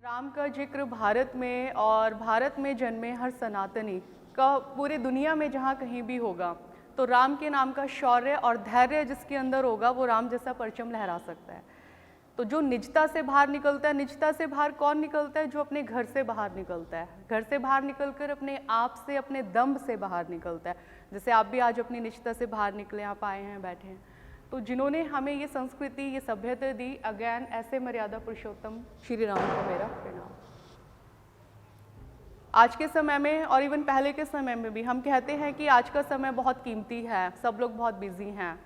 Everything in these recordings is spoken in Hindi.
राम का जिक्र भारत में और भारत में जन्मे हर सनातनी का पूरे दुनिया में जहाँ कहीं भी होगा तो राम के नाम का शौर्य और धैर्य जिसके अंदर होगा वो राम जैसा परचम लहरा सकता है। तो जो निजता से बाहर निकलता है, निजता से बाहर कौन निकलता है? जो अपने घर से बाहर निकलता है, घर से बाहर निकलकर अपने आप से, अपने दम से बाहर निकलता है। जैसे आप भी आज अपनी निजता से बाहर निकले, आप आए हैं, बैठे हैं। तो जिन्होंने हमें ये संस्कृति, ये सभ्यता दी, अगेन ऐसे मर्यादा पुरुषोत्तम श्री राम को मेरा प्रणाम। आज के समय में और इवन पहले के समय में भी हम कहते हैं कि आज का समय बहुत कीमती है, सब लोग बहुत बिजी हैं।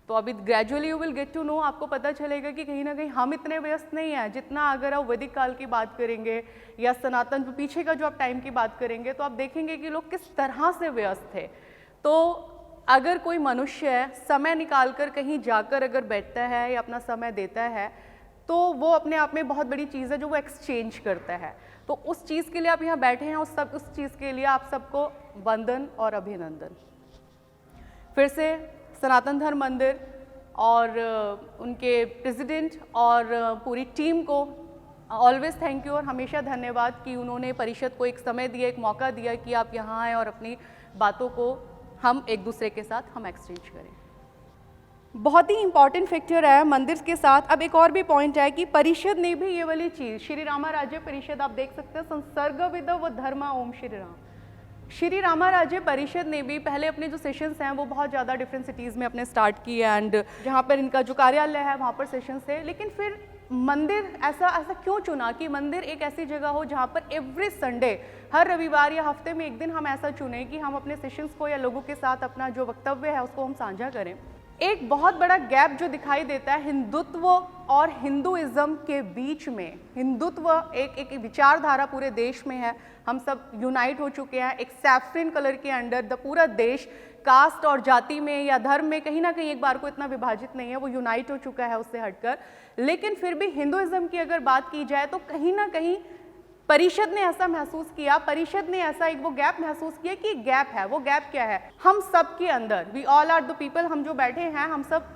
तो अभी gradually you will get to know, आपको पता चलेगा कि कहीं ना कहीं हम इतने व्यस्त नहीं हैं जितना अगर आप वैदिक काल की बात करेंगे या सनातन पीछे का जो आप टाइम की बात करेंगे तो आप देखेंगे कि लोग किस तरह से व्यस्त थे। तो अगर कोई मनुष्य समय निकाल कर कहीं जाकर अगर बैठता है या अपना समय देता है तो वो अपने आप में बहुत बड़ी चीज़ है जो वो एक्सचेंज करता है। तो उस चीज़ के लिए आप यहाँ बैठे हैं, उस चीज़ के लिए आप सबको वंदन और अभिनंदन। फिर से सनातन धर्म मंदिर और उनके प्रेसिडेंट और पूरी टीम को ऑलवेज थैंक यू और हमेशा धन्यवाद कि उन्होंने परिषद को एक समय दिया, एक मौका दिया कि आप यहाँ आएँ और अपनी बातों को हम एक दूसरे के साथ हम एक्सचेंज करें। बहुत ही इंपॉर्टेंट फैक्टर है मंदिर के साथ। अब एक और भी पॉइंट है कि परिषद ने भी ये वाली चीज़, श्री रामा राज्य परिषद आप देख सकते हैं, संसर्ग विद व धर्मा ओम श्री राम। श्री रामा राज्य परिषद ने भी पहले अपने जो सेशंस हैं वो बहुत ज़्यादा डिफरेंट सिटीज़ में अपने स्टार्ट किए एंड जहाँ पर इनका जो कार्यालय है वहाँ पर सेशंस है। लेकिन फिर मंदिर ऐसा क्यों चुना कि मंदिर एक ऐसी जगह हो जहाँ पर एवरी संडे, हर रविवार या हफ्ते में एक दिन हम ऐसा चुने कि हम अपने सेशंस को या लोगों के साथ अपना जो वक्तव्य है उसको हम साझा करें। एक बहुत बड़ा गैप जो दिखाई देता है हिंदुत्व और हिंदुइज्म के बीच में। हिंदुत्व एक विचारधारा पूरे देश में है, हम सब यूनाइट हो चुके हैं एक सैफरन कलर के अंडर। द पूरा देश कास्ट और जाति में या धर्म में कहीं ना कहीं एक बार को इतना विभाजित नहीं है, वो यूनाइट हो चुका है उससे हटकर। लेकिन फिर भी हिंदुइज्म की अगर बात की जाए तो कहीं ना कहीं परिषद ने ऐसा महसूस किया, परिषद ने ऐसा एक वो गैप महसूस किया कि गैप है। वो गैप क्या है? हम सब के अंदर, we all are the people, हम जो बैठे हैं हम सब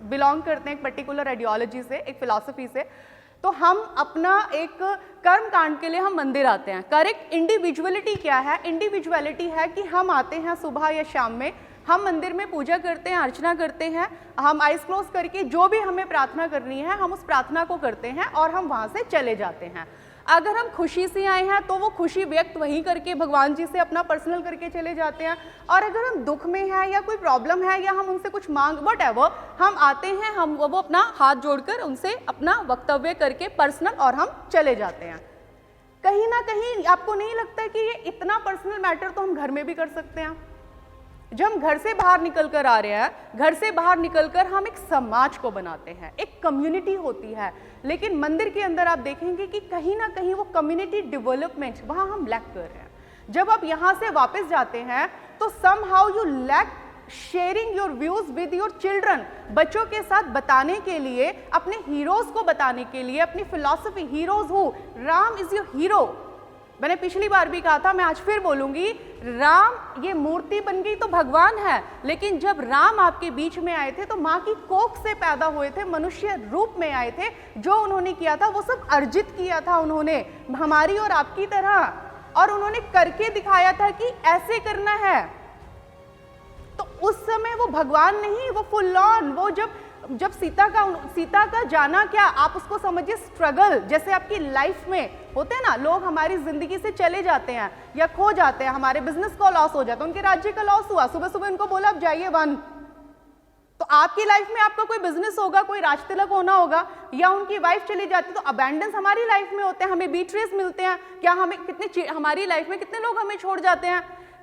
बिलोंग करते हैं एक पर्टिकुलर आइडियोलॉजी से, एक फिलॉसफी से। तो हम अपना एक कर्म कांड के लिए हम मंदिर आते हैं। करेक्ट। इंडिविजुअलिटी क्या है? इंडिविजुअलिटी है कि हम आते हैं सुबह या शाम में, हम मंदिर में पूजा करते हैं, अर्चना करते हैं, हम आइज क्लोज करके जो भी हमें प्रार्थना करनी है हम उस प्रार्थना को करते हैं और हम वहाँ से चले जाते हैं। अगर हम खुशी से आए हैं तो वो खुशी व्यक्त वहीं करके भगवान जी से अपना पर्सनल करके चले जाते हैं। और अगर हम दुख में हैं या कोई प्रॉब्लम है या हम उनसे कुछ मांग व्हाटएवर, हम आते हैं, हम वो अपना हाथ जोड़कर उनसे अपना वक्तव्य करके पर्सनल और हम चले जाते हैं। कहीं ना कहीं आपको नहीं लगता कि ये इतना पर्सनल मैटर तो हम घर में भी कर सकते हैं? जब हम घर से बाहर निकल कर आ रहे हैं, घर से बाहर निकलकर हम एक समाज को बनाते हैं, एक कम्युनिटी होती है। लेकिन मंदिर के अंदर आप देखेंगे कि कहीं ना कहीं वो कम्युनिटी डेवलपमेंट वहाँ हम लैक कर रहे हैं। जब आप यहाँ से वापस जाते हैं तो somehow you lack sharing your views with your children. बच्चों के साथ बताने के लिए, अपने हीरोज को बताने के लिए, अपनी फिलॉसफी, हीरोज हूँ, राम इज योर हीरो। मैंने पिछली बार भी कहा था, मैं आज फिर बोलूंगी, राम ये मूर्ति बन गई तो भगवान है, लेकिन जब राम आपके बीच में आए थे तो माँ की कोख से पैदा हुए थे, मनुष्य रूप में आए थे। जो उन्होंने किया था वो सब अर्जित किया था उन्होंने, हमारी और आपकी तरह, और उन्होंने करके दिखाया था कि ऐसे करना है। तो उस समय वो भगवान नहीं, वो फुल ऑन, वो जब सीता का जाना क्या, आप उसको समझिए स्ट्रगल। जैसे आपकी लाइफ में होते हैं ना, लोग हमारी जिंदगी से चले जाते हैं या खो जाते हैं, हमारे बिजनेस का लॉस हो जाता है, उनके राज्य का लॉस हुआ, सुबह सुबह उनको बोला अब जाइए वन। तो आपकी लाइफ में आपका कोई बिजनेस होगा, कोई राज तिलक होना होगा, या उनकी वाइफ चली जाती, तो अबैंडेंस हमारी लाइफ में होते हैं, हमें बीट्रेस मिलते हैं। क्या हमें हमारी लाइफ में कितने लोग हमें छोड़ जाते हैं?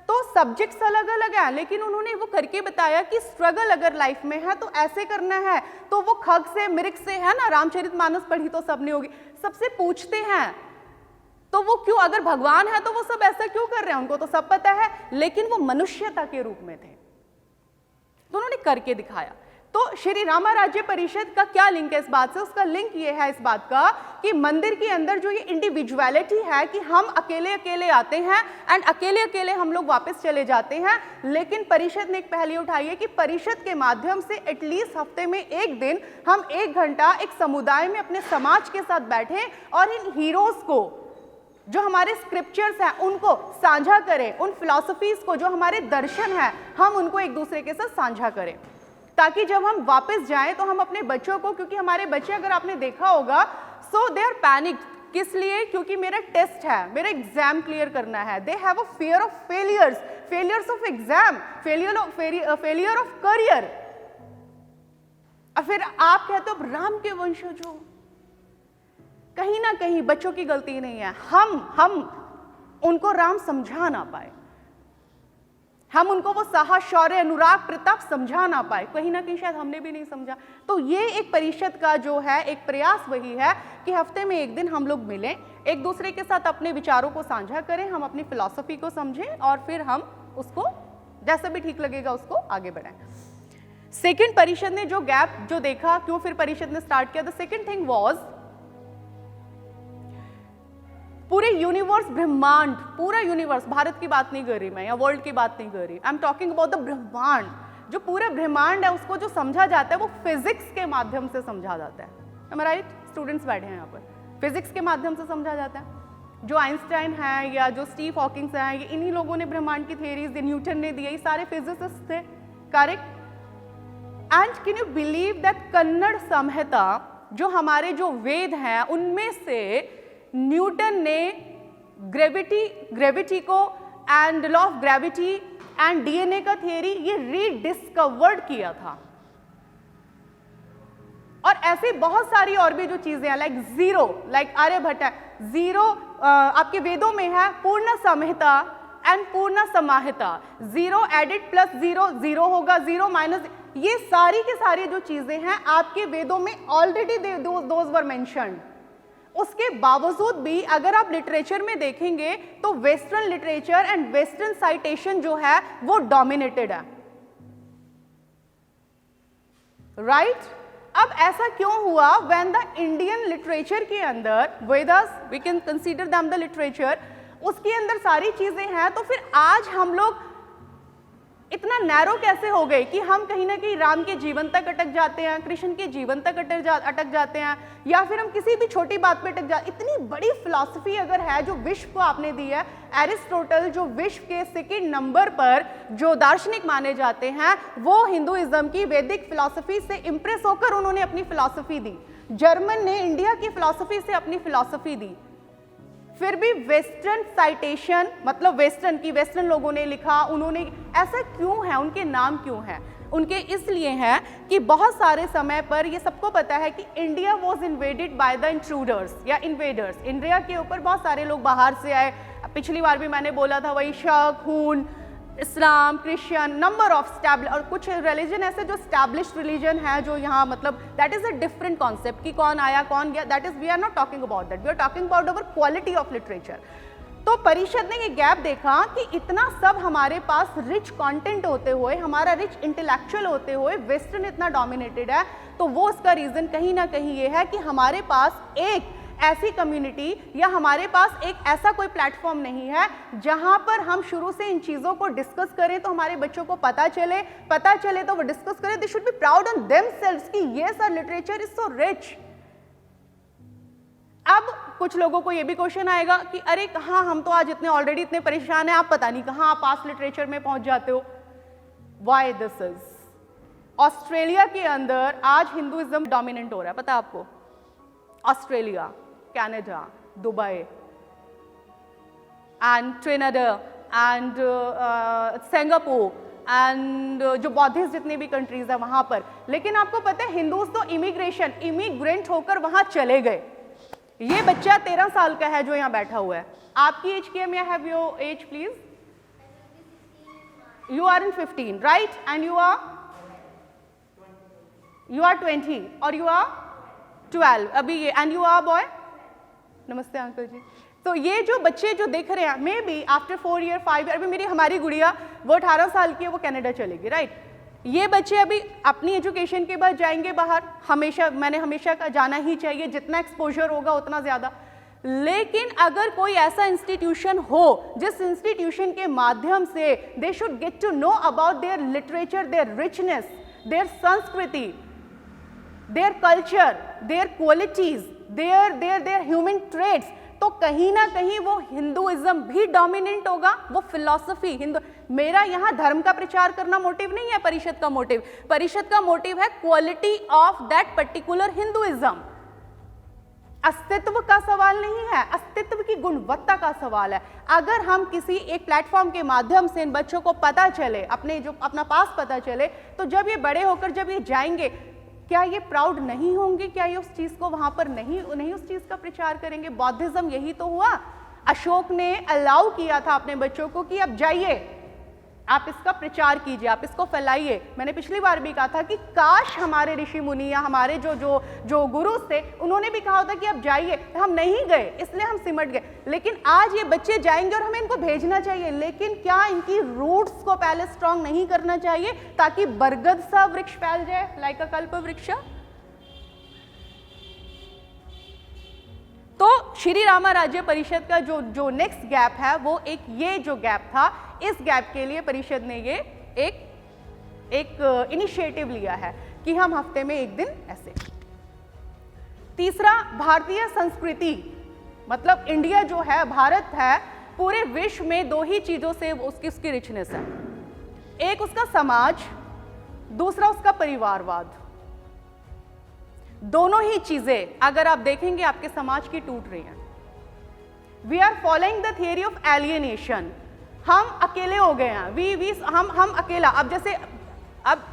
तो सब्जेक्ट्स अलग अलग हैं, लेकिन उन्होंने वो करके बताया कि स्ट्रगल अगर लाइफ में है तो ऐसे करना है। तो वो खग से, मृग से, है ना, रामचरितमानस पढ़ी तो सबने होगी, सबसे पूछते हैं तो वो क्यों, अगर भगवान है तो वो सब ऐसा क्यों कर रहे हैं? उनको तो सब पता है, लेकिन वो मनुष्यता के रूप में थे तो उन्होंने करके दिखाया। तो श्री रामा राज्य परिषद का क्या लिंक है इस बात से? उसका लिंक ये है इस बात का कि मंदिर के अंदर जो ये इंडिविजुअलिटी है कि हम अकेले अकेले आते हैं एंड अकेले अकेले हम लोग वापस चले जाते हैं, लेकिन परिषद ने एक पहल उठाई है कि परिषद के माध्यम से एटलीस्ट हफ्ते में एक दिन हम 1 घंटा एक समुदाय में अपने समाज के साथ बैठें और इन हीरोज को, जो हमारे स्क्रिप्चर्स हैं, उनको साझा करें, उन फिलॉसफीज को, जो हमारे दर्शन हैं, हम उनको एक दूसरे के साथ साझा करें, ताकि जब हम वापस जाएं तो हम अपने बच्चों को, क्योंकि हमारे बच्चे अगर आपने देखा होगा सो दे आर पैनिक्ड, किस लिए? क्योंकि मेरा टेस्ट है, मेरा एग्जाम क्लियर करना है, they have a fear of failures of exam, failure of career. और फिर आप कहते हो राम के वंशजों, कहीं ना कहीं बच्चों की गलती नहीं है, हम उनको राम समझा ना पाए, हम उनको वो साहस, शौर्य, अनुराग, प्रताप समझा ना पाए, कहीं ना कहीं शायद हमने भी नहीं समझा। तो ये एक परिषद का जो है एक प्रयास वही है कि हफ्ते में एक दिन हम लोग मिलें, एक दूसरे के साथ अपने विचारों को साझा करें, हम अपनी फिलॉसफी को समझें और फिर हम उसको जैसा भी ठीक लगेगा उसको आगे बढ़ाएं। सेकेंड, परिषद ने जो गैप जो देखा, क्यों फिर परिषद ने स्टार्ट किया, द सेकेंड थिंग वॉज पूरे यूनिवर्स, ब्रह्मांड, पूरा यूनिवर्स, भारत की बात नहीं कर रही मैं या वर्ल्ड की बात नहीं कर रही, I am talking about the ब्रह्मांड। जो पूरा ब्रह्मांड है उसको जो समझा जाता है वो फिजिक्स के माध्यम से समझा जाता है। am I right? स्टूडेंट्स बैठे हैं यहाँ पर, फिजिक्स के माध्यम से समझा जाता है। जो आइंस्टाइन है या जो स्टीव हॉकिंग्स हैं, ये इन्हीं लोगों ने ब्रह्मांड की थियरीज दी, न्यूटन ने दी, ये सारे फिजिसिस्ट थे, correct. And can you believe that Kanad Samhita, जो हमारे जो वेद हैं उनमें से न्यूटन ने ग्रेविटी को and law of gravity and DNA का थियरी ये रीडिस्कवर्ड किया था। और ऐसे बहुत सारी और भी जो चीजें हैं, लाइक जीरो, लाइक आर्यभट्ट है, जीरो आपके वेदों में है पूर्ण संहिता एंड पूर्ण समाहिता, zero added plus zero zero होगा, जीरो माइनस, ये सारी की सारी जो चीजें हैं आपके वेदों में ऑलरेडी दोज वर मेंशन्ड। उसके बावजूद भी अगर आप लिटरेचर में देखेंगे तो western literature and western citation जो है वो डोमिनेटेड है, राइट? अब ऐसा क्यों हुआ? व्हेन द इंडियन लिटरेचर के अंदर Vedas, we can consider them the literature, उसके अंदर सारी चीजें हैं, तो फिर आज हम लोग इतना नैरो कैसे हो गए कि हम कहीं ना कहीं राम के जीवन तक अटक जाते हैं, कृष्ण के जीवन तक अटक जाते हैं, या फिर हम किसी भी छोटी बात पे अटक जाते। इतनी बड़ी फिलॉसफी अगर है जो विश्व को आपने दी है, एरिस्टोटल जो विश्व के सेकंड नंबर पर जो दार्शनिक माने जाते हैं, वो हिंदुइज्म की वैदिक फिलॉसफी से इंप्रेस होकर उन्होंने अपनी फिलॉसफी दी। जर्मन ने इंडिया की फिलॉसफी से अपनी फिलॉसफी दी, फिर भी वेस्टर्न साइटेशन, मतलब वेस्टर्न की, वेस्टर्न लोगों ने लिखा, उन्होंने, ऐसा क्यों है? उनके नाम क्यों हैं? उनके इसलिए हैं कि बहुत सारे समय पर ये सबको पता है कि India was invaded by the intruders या इन्वेडर्स। इंडिया के ऊपर बहुत सारे लोग बाहर से आए, पिछली बार भी मैंने बोला था, वही शक, हून, इस्लाम, क्रिश्चियन, नंबर ऑफ स्टैब्लिश, और कुछ रिलीजन ऐसे जो स्टैब्लिश्ड रिलीजन है जो यहाँ, मतलब that is a different concept कि कौन आया कौन गया, that is, we are not talking about that, we are talking about our quality of literature. तो परिषद ने ये गैप देखा कि इतना सब हमारे पास रिच कंटेंट होते हुए, हमारा रिच इंटेलेक्चुअल होते हुए वेस्टर्न इतना डोमिनेटेड है, तो वो उसका रीजन कहीं ना कहीं ये है कि हमारे पास एक ऐसी कम्युनिटी या हमारे पास एक ऐसा कोई प्लेटफॉर्म नहीं है जहां पर हम शुरू से इन चीजों को डिस्कस करें, तो हमारे बच्चों को पता चले तो वो डिस्कस करें, they should be proud on themselves कि yes our literature is so rich. अब कुछ लोगों को ये भी क्वेश्चन आएगा कि अरे कहाँ, हम तो आज इतने ऑलरेडी इतने परेशान हैं, आप पता नहीं कहाँ आप पास्ट लिटरेचर में पहुंच जाते हो। Why this is? ऑस्ट्रेलिया के अंदर आज हिंदुइज्म डोमिनेंट हो रहा है, पता है आपको? Australia, Canada, Dubai and Trinidad and Singapore and जो बौद्धिस्ट जितनी भी कंट्रीज है वहां पर। लेकिन आपको पता है हिंदूज तो इमिग्रेंट होकर वहां चले गए। ये बच्चा 13 साल का है जो यहाँ बैठा हुआ है। आपकी एज क्या? may I have your age please? You are in 15, right? And you are 20 और you are 12 अभी ये, and you are boy? नमस्ते अंकल जी। तो ये जो बच्चे जो देख रहे हैं, may be after 4 year 5 year, अभी हमारी गुड़िया वो 18 साल की है, वो कनाडा चलेगी, राइट? ये बच्चे अभी अपनी एजुकेशन के बाद जाएंगे बाहर, मैंने हमेशा का जाना ही चाहिए, जितना एक्सपोजर होगा उतना ज़्यादा। लेकिन अगर कोई ऐसा इंस्टीट्यूशन हो जिस इंस्टीट्यूशन के माध्यम से they should get to know about their literature, their richness, their संस्कृति, their culture, their qualities, their human traits, तो कहीं ना कहीं वो हिंदुइज्म भी डोमिनेंट होगा, वो फिलॉसफी हिंदू। मेरा यहाँ धर्म का प्रचार करना मोटिव नहीं है परिषद का मोटिव। परिषद का मोटिव है quality of that particular Hinduism. अस्तित्व का सवाल नहीं है, अस्तित्व की गुणवत्ता का सवाल है। अगर हम किसी एक प्लेटफॉर्म के माध्यम से इन बच्चों को पता चले, अपना पास पता चले, तो जब ये बड़े होकर जब ये जाएंगे, क्या ये प्राउड नहीं होंगे? क्या ये उस चीज को वहां पर नहीं उस चीज का प्रचार करेंगे? बौद्धिज्म यही तो हुआ। अशोक ने अलाउ किया था अपने बच्चों को कि अब जाइए, आप इसका प्रचार कीजिए, आप इसको फैलाइए। मैंने पिछली बार भी कहा था कि काश हमारे ऋषि मुनि या हमारे जो गुरु थे, उन्होंने भी कहा होता कि अब जाइए। हम नहीं गए, इसलिए हम सिमट गए। लेकिन आज ये बच्चे जाएंगे और हमें इनको भेजना चाहिए। लेकिन क्या इनकी रूट्स को पहले स्ट्रांग नहीं करना चाहिए ताकि बरगद सा वृक्ष फैल जाए, लाइक अ कल्प वृक्ष? तो श्री रामा राज्य परिषद का जो नेक्स्ट गैप है, वो ये जो गैप था, इस गैप के लिए परिषद ने ये एक इनिशिएटिव लिया है कि हम हफ्ते में एक दिन ऐसे। तीसरा, भारतीय संस्कृति, मतलब इंडिया जो है, भारत है, पूरे विश्व में दो ही चीजों से उसकी रिचनेस है। एक उसका समाज, दूसरा उसका परिवारवाद। दोनों ही चीजें अगर आप देखेंगे आपके समाज की टूट रही हैं। We are following the theory of alienation. हम अकेले हो गए हैं, हम अकेला। अब जैसे अब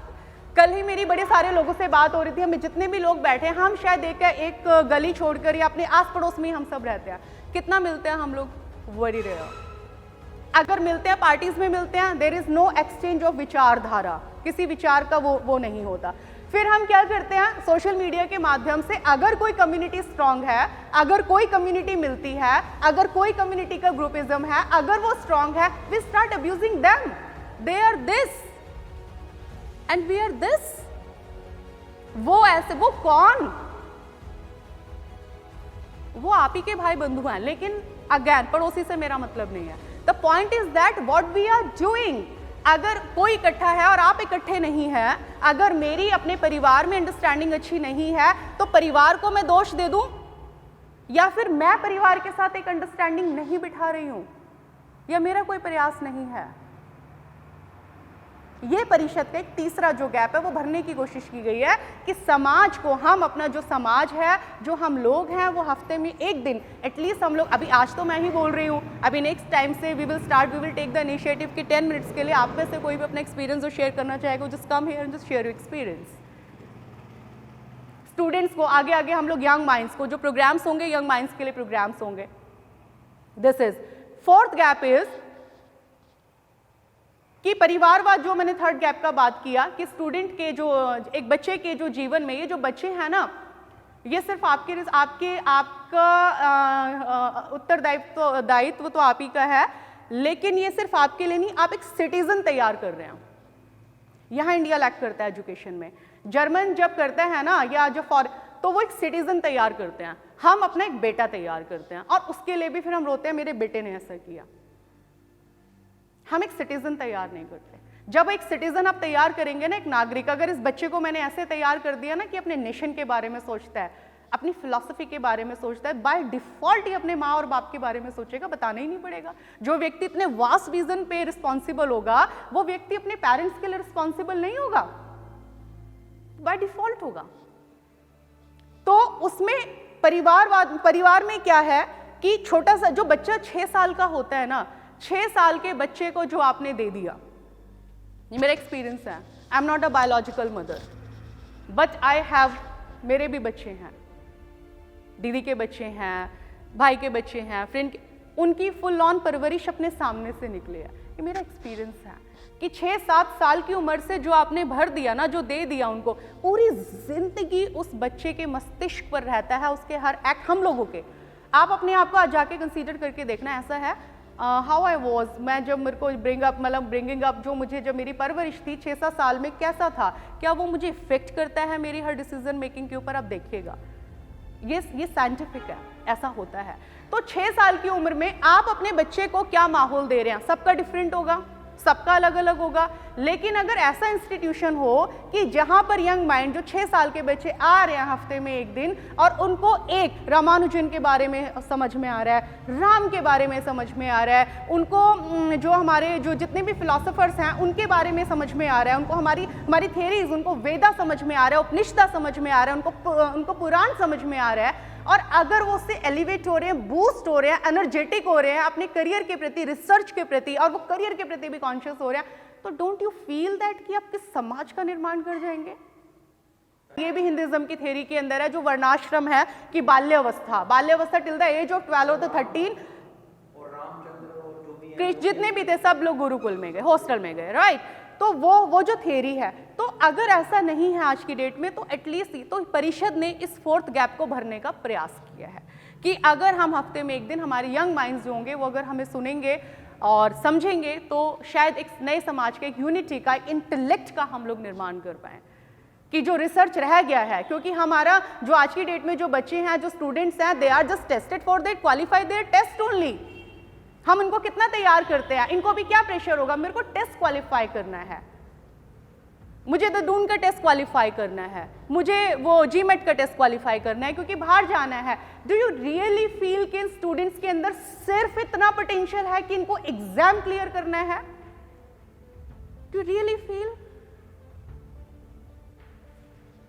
कल ही मेरी बड़े सारे लोगों से बात हो रही थी, हमें जितने भी लोग बैठे हैं, हम शायद एक गली छोड़कर या अपने आस पड़ोस में ही हम सब रहते हैं। कितना मिलते हैं हम लोग? Very rare. अगर मिलते हैं, पार्टीज में मिलते हैं, there is no exchange of विचारधारा, किसी विचार का वो नहीं होता। फिर हम क्या करते हैं, सोशल मीडिया के माध्यम से अगर कोई कम्युनिटी स्ट्रांग है, अगर कोई कम्युनिटी मिलती है, अगर कोई कम्युनिटी का ग्रुपिज्म है, अगर वो स्ट्रांग है, we start abusing them. They are this and we are this. वो ऐसे, वो कौन? वो आप ही के भाई बंधु हैं, लेकिन अगेन पड़ोसी से मेरा मतलब नहीं है। The point is that what we are doing. अगर कोई इकट्ठा है और आप इकट्ठे नहीं हैं, अगर मेरी अपने परिवार में अंडरस्टैंडिंग अच्छी नहीं है, तो परिवार को मैं दोष दे दूं, या फिर मैं परिवार के साथ एक अंडरस्टैंडिंग नहीं बिठा रही हूं, या मेरा कोई प्रयास नहीं है। ये परिषद का एक तीसरा जो गैप है वो भरने की कोशिश की गई है कि समाज को, हम अपना जो समाज है, जो हम लोग हैं, वो हफ्ते में एक दिन एटलीस्ट हम लोग, अभी आज तो मैं ही बोल रही हूँ, अभी नेक्स्ट टाइम से we will take the initiative कि 10 मिनट्स के लिए आप में से कोई भी अपना एक्सपीरियंस जो शेयर करना चाहेगा, just come here and just share your experience. Students को आगे आगे हम लोग यंग माइंड्स को, जो प्रोग्राम्स होंगे यंग माइंड्स के लिए प्रोग्राम्स होंगे। This is fourth gap is कि परिवारवाद, जो मैंने थर्ड गैप का बात किया कि स्टूडेंट के जो, एक बच्चे के जो जीवन में, ये जो बच्चे हैं ना, ये सिर्फ आपका उत्तरदायित्व तो आप ही का है, लेकिन ये सिर्फ आपके लिए नहीं, आप एक सिटीजन तैयार कर रहे हैं। यहाँ इंडिया लैक करता है एजुकेशन में। जर्मन जब करता है ना, या जो तो वो एक सिटीजन तैयार करते हैं, हम अपना एक बेटा तैयार करते हैं, और उसके लिए भी फिर हम रोते हैं मेरे बेटे ने ऐसा किया। हम एक सिटीजन तैयार नहीं करते। जब एक सिटीजन आप तैयार करेंगे ना, एक नागरिक, अगर इस बच्चे को मैंने ऐसे तैयार कर दिया ना कि अपने नेशन के बारे में सोचता है, अपनी फिलॉसफी के बारे में सोचता है, बाय डिफॉल्ट ही अपने माँ और बाप के बारे में सोचेगा, बताना ही नहीं पड़ेगा। जो व्यक्ति इतने वास्ट विजन पे रिस्पॉन्सिबल होगा, वो व्यक्ति अपने पेरेंट्स के लिए रिस्पॉन्सिबल नहीं होगा, बाय डिफॉल्ट होगा। तो उसमें परिवार में क्या है कि छोटा सा जो बच्चा 6 साल का होता है ना, 6 साल के बच्चे को जो आपने दे दिया, ये मेरा एक्सपीरियंस है। I am not a biological mother, but I have, मेरे भी बच्चे हैं, दीदी के बच्चे हैं, भाई के बच्चे हैं, फ्रेंड के, उनकी फुल ऑन परवरिश अपने सामने से निकले है। ये मेरा एक्सपीरियंस है कि 6-7 साल की उम्र से जो आपने भर दिया ना, जो दे दिया उनको, पूरी जिंदगी उस बच्चे के मस्तिष्क पर रहता है, उसके हर एक्ट, हम लोगों के। आप अपने आप को आज जाके कंसीडर करके देखना, ऐसा है हाउ आई वॉज, मैं जब मेरे को ब्रिंगिंग अप जो मुझे जब मेरी परवरिश थी 6-7 साल में कैसा था, क्या वो मुझे इफेक्ट करता है मेरी हर डिसीजन मेकिंग के ऊपर? आप देखिएगा, ये साइंटिफिक है, ऐसा होता है। तो 6 साल की उम्र में आप अपने बच्चे को क्या माहौल दे रहे हैं, सबका डिफरेंट होगा, सबका अलग अलग होगा। लेकिन अगर ऐसा इंस्टीट्यूशन हो कि जहां पर यंग माइंड, जो 6 साल के बच्चे आ रहे हैं हफ्ते में एक दिन, और उनको एक रामानुजन के बारे में समझ में आ रहा है, राम के बारे में समझ में आ रहा है, उनको जो हमारे जो जितने भी फिलोसोफर्स हैं उनके बारे में समझ में आ रहा है, उनको हमारी थेरीज, उनको वेदा समझ में आ रहा है, उपनिषदा समझ में आ रहा है, उनको पुराण समझ में आ रहा है, और अगर वो उससे एलिवेट हो रहे हैं, बूस्ट हो रहे हैं, एनर्जेटिक हो रहे हैं अपने करियर के प्रति, रिसर्च के प्रति, और वो करियर के प्रति भी कॉन्शियस हो रहे हैं, तो डोंट यू फील दैट कि आप किस समाज का निर्माण कर जाएंगे? ये भी हिंदुइज्म की थ्योरी के अंदर है, जो वर्णाश्रम है कि बाल्यावस्था टिल द एज ऑफ 12 और 13, जितने भी थे सब लोग गुरुकुल में गए, हॉस्टल में गए, राइट? तो वो जो थ्योरी है, तो अगर ऐसा नहीं है आज की डेट में, तो एटलीस्ट तो परिषद ने इस 4th गैप को भरने का प्रयास किया है कि अगर हम हफ्ते में एक दिन हमारे यंग माइंड्स जो होंगे वो अगर हमें सुनेंगे और समझेंगे, तो शायद एक नए समाज के, एक यूनिटी का, एक इंटेलेक्ट का हम लोग निर्माण कर पाएं, कि जो रिसर्च रह गया है। क्योंकि हमारा जो आज की डेट में जो बच्चे हैं, जो स्टूडेंट्स हैं, they are just tested for that, qualify their test only. हम इनको कितना तैयार करते हैं, इनको भी क्या प्रेशर होगा, मेरे को टेस्ट क्वालिफाई करना है, मुझे तो दून का टेस्ट क्वालिफाई करना है, मुझे वो जीमेट का टेस्ट क्वालिफाई करना है, क्योंकि बाहर जाना है। डू यू रियली फील कि इन स्टूडेंट्स के अंदर सिर्फ इतना पोटेंशियल है कि इनको एग्जाम क्लियर करना है? Do you really feel?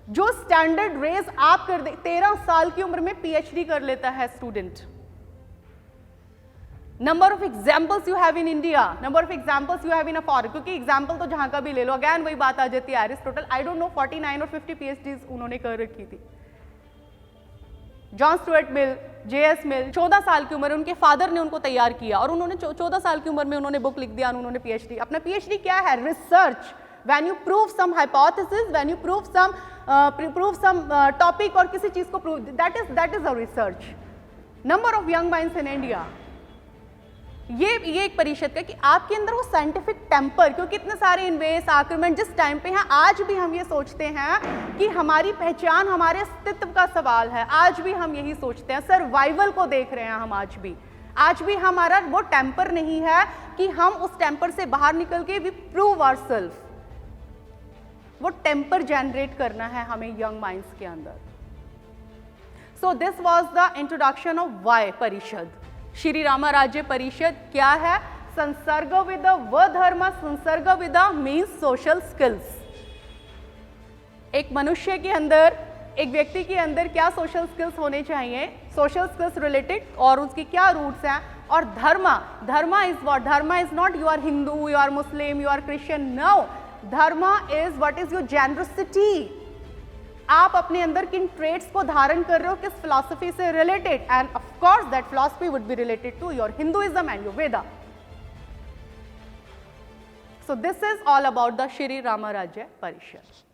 जो स्टैंडर्ड रेस आप कर दे, 13 साल की उम्र में पीएचडी कर लेता है student. Number of examples you have in India, number of examples you have in a foreign, क्योंकि एग्जाम्पल तो जहां का भी ले लो, अगैन वही बात आ जाती है एरिस्टोटल, आई डोंट नो 49 और 50 पीएचडीज उन्होंने कर रखी थी। जॉन स्टुअर्ट मिल, जेएस मिल, 14 साल की उम्र, उनके फादर ने उनको तैयार किया, और उन्होंने 14 साल की उम्र में उन्होंने बुक लिख दिया, उन्होंने पीएचडी। अपना पीएचडी क्या है? Research. When you prove some hypothesis, when you prove some topic और किसी चीज को prove, that is a research. Number of young minds in India, ये एक परिषद का कि आपके अंदर वो साइंटिफिक टेम्पर, क्योंकि इतने सारे इन्वेस्ट आक्रमण जिस टाइम पे हैं, आज भी हम ये सोचते हैं कि हमारी पहचान हमारे अस्तित्व का सवाल है, आज भी हम यही सोचते हैं, सर्वाइवल को देख रहे हैं हम आज भी हमारा वो टेम्पर नहीं है कि हम उस टेम्पर से बाहर निकल के वी प्रूव आवरसेल्फ। वो टेम्पर जनरेट करना है हमें यंग माइंड्स के अंदर। So this was the introduction of why परिषद। श्री रामाराज्य परिषद क्या है? संसर्ग विद व धर्म, संसर्ग विद मीन्स सोशल स्किल्स। एक मनुष्य के अंदर, एक व्यक्ति के अंदर क्या सोशल स्किल्स होने चाहिए, सोशल स्किल्स रिलेटेड, और उसकी क्या रूट्स हैं। और dharma is what? Dharma is not you are Hindu, you are Muslim, you are Christian, no. Dharma is what is your generosity. आप अपने अंदर किन ट्रेड्स को धारण कर रहे हो, किस फिलॉसफी से related, and of course that philosophy would be related to your Hinduism and your Veda. So this is all about the Shri Ramarajya परिषद।